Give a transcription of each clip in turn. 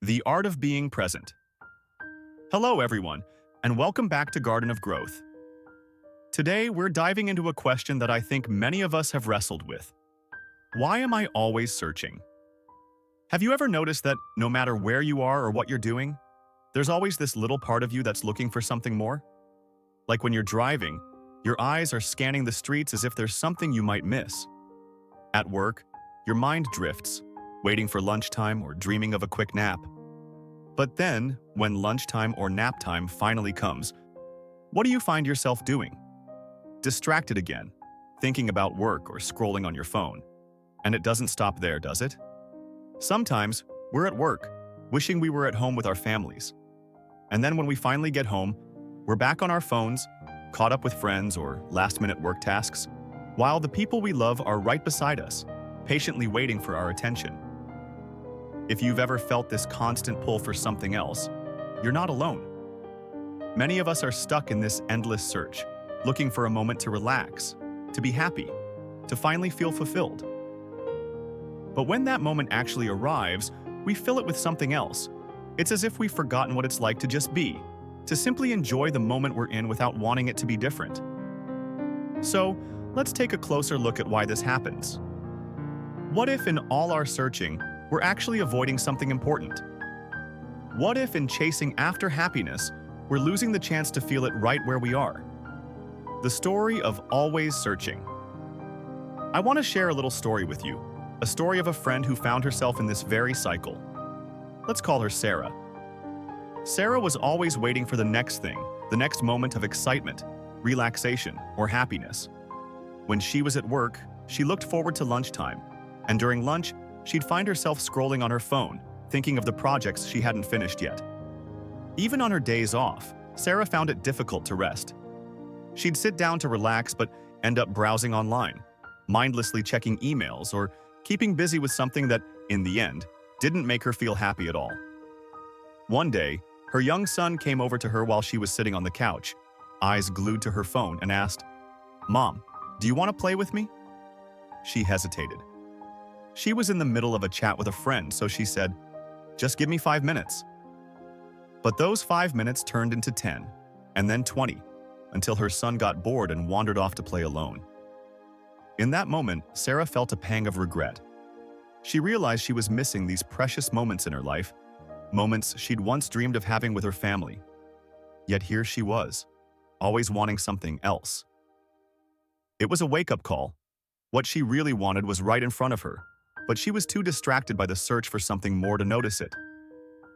The Art of Being Present. Hello, everyone, and welcome back to Garden of Growth. Today, we're diving into a question that I think many of us have wrestled with. Why am I always searching? Have you ever noticed that no matter where you are or what you're doing, there's always this little part of you that's looking for something more? Like when you're driving, your eyes are scanning the streets as if there's something you might miss. At work, your mind drifts, waiting for lunchtime or dreaming of a quick nap. But then, when lunchtime or nap time finally comes, what do you find yourself doing? Distracted again, thinking about work or scrolling on your phone. And it doesn't stop there, does it? Sometimes, we're at work, wishing we were at home with our families. And then when we finally get home, we're back on our phones, caught up with friends or last-minute work tasks, while the people we love are right beside us, patiently waiting for our attention. If you've ever felt this constant pull for something else, you're not alone. Many of us are stuck in this endless search, looking for a moment to relax, to be happy, to finally feel fulfilled. But when that moment actually arrives, we fill it with something else. It's as if we've forgotten what it's like to just be, to simply enjoy the moment we're in without wanting it to be different. So, let's take a closer look at why this happens. What if in all our searching, we're actually avoiding something important? What if in chasing after happiness, we're losing the chance to feel it right where we are? The story of always searching. I want to share a little story with you, a story of a friend who found herself in this very cycle. Let's call her Sarah. Sarah was always waiting for the next thing, the next moment of excitement, relaxation, or happiness. When she was at work, she looked forward to lunchtime, and during lunch, she'd find herself scrolling on her phone, thinking of the projects she hadn't finished yet. Even on her days off, Sarah found it difficult to rest. She'd sit down to relax but end up browsing online, mindlessly checking emails or keeping busy with something that, in the end, didn't make her feel happy at all. One day, her young son came over to her while she was sitting on the couch, eyes glued to her phone, and asked, "Mom, do you want to play with me?" She hesitated. She was in the middle of a chat with a friend, so she said, "Just give me 5 minutes." But those 5 minutes turned into 10, and then 20, until her son got bored and wandered off to play alone. In that moment, Sarah felt a pang of regret. She realized she was missing these precious moments in her life, moments she'd once dreamed of having with her family. Yet here she was, always wanting something else. It was a wake-up call. What she really wanted was right in front of her, but she was too distracted by the search for something more to notice it.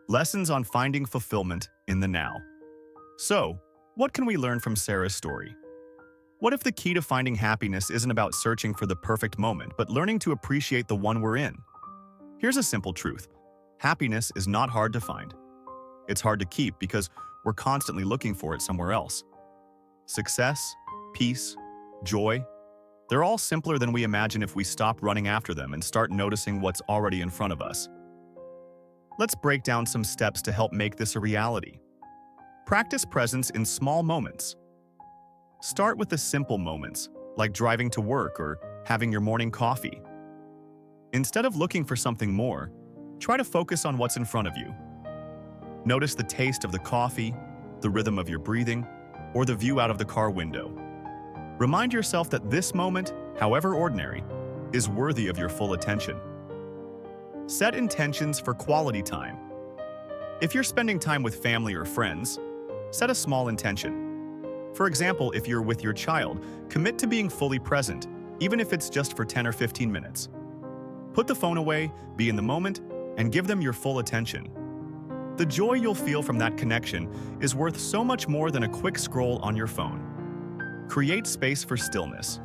Lessons on finding fulfillment in the now. So, what can we learn from Sarah's story? What if the key to finding happiness isn't about searching for the perfect moment, but learning to appreciate the one we're in? Here's a simple truth. Happiness is not hard to find. It's hard to keep because we're constantly looking for it somewhere else. Success, peace, joy, they're all simpler than we imagine if we stop running after them and start noticing what's already in front of us. Let's break down some steps to help make this a reality. Practice presence in small moments. Start with the simple moments, like driving to work or having your morning coffee. Instead of looking for something more, try to focus on what's in front of you. Notice the taste of the coffee, the rhythm of your breathing, or the view out of the car window. Remind yourself that this moment, however ordinary, is worthy of your full attention. Set intentions for quality time. If you're spending time with family or friends, set a small intention. For example, if you're with your child, commit to being fully present, even if it's just for 10 or 15 minutes. Put the phone away, be in the moment, and give them your full attention. The joy you'll feel from that connection is worth so much more than a quick scroll on your phone. Create space for stillness.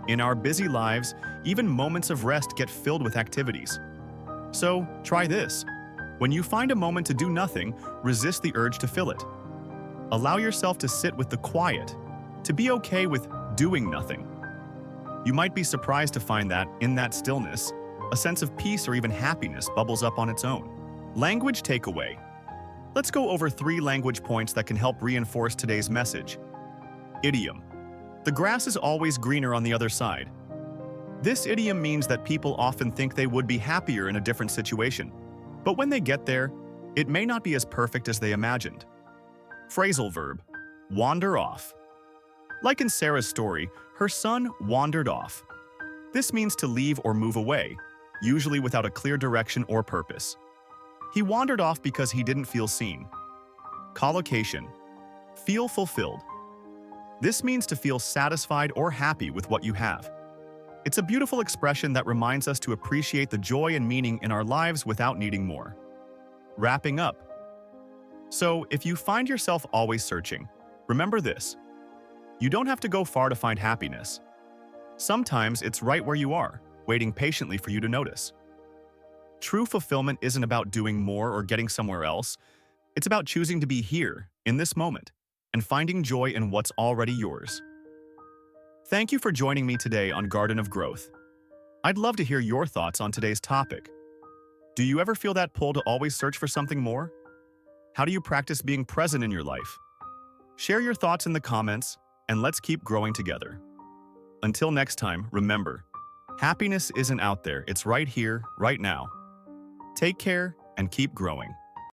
In our busy lives, even moments of rest get filled with activities. So, try this. When you find a moment to do nothing, resist the urge to fill it. Allow yourself to sit with the quiet, to be okay with doing nothing. You might be surprised to find that, in that stillness, a sense of peace or even happiness bubbles up on its own. Language takeaway. Let's go over 3 language points that can help reinforce today's message. Idiom. The grass is always greener on the other side. This idiom means that people often think they would be happier in a different situation. But when they get there, it may not be as perfect as they imagined. Phrasal verb, wander off. Like in Sarah's story, her son wandered off. This means to leave or move away, usually without a clear direction or purpose. He wandered off because he didn't feel seen. Collocation, feel fulfilled. This means to feel satisfied or happy with what you have. It's a beautiful expression that reminds us to appreciate the joy and meaning in our lives without needing more. Wrapping up. So, if you find yourself always searching, remember this. You don't have to go far to find happiness. Sometimes it's right where you are, waiting patiently for you to notice. True fulfillment isn't about doing more or getting somewhere else. It's about choosing to be here, in this moment, and finding joy in what's already yours. Thank you for joining me today on Garden of Growth. I'd love to hear your thoughts on today's topic. Do you ever feel that pull to always search for something more? How do you practice being present in your life? Share your thoughts in the comments, and let's keep growing together. Until next time, remember, happiness isn't out there, it's right here, right now. Take care, and keep growing.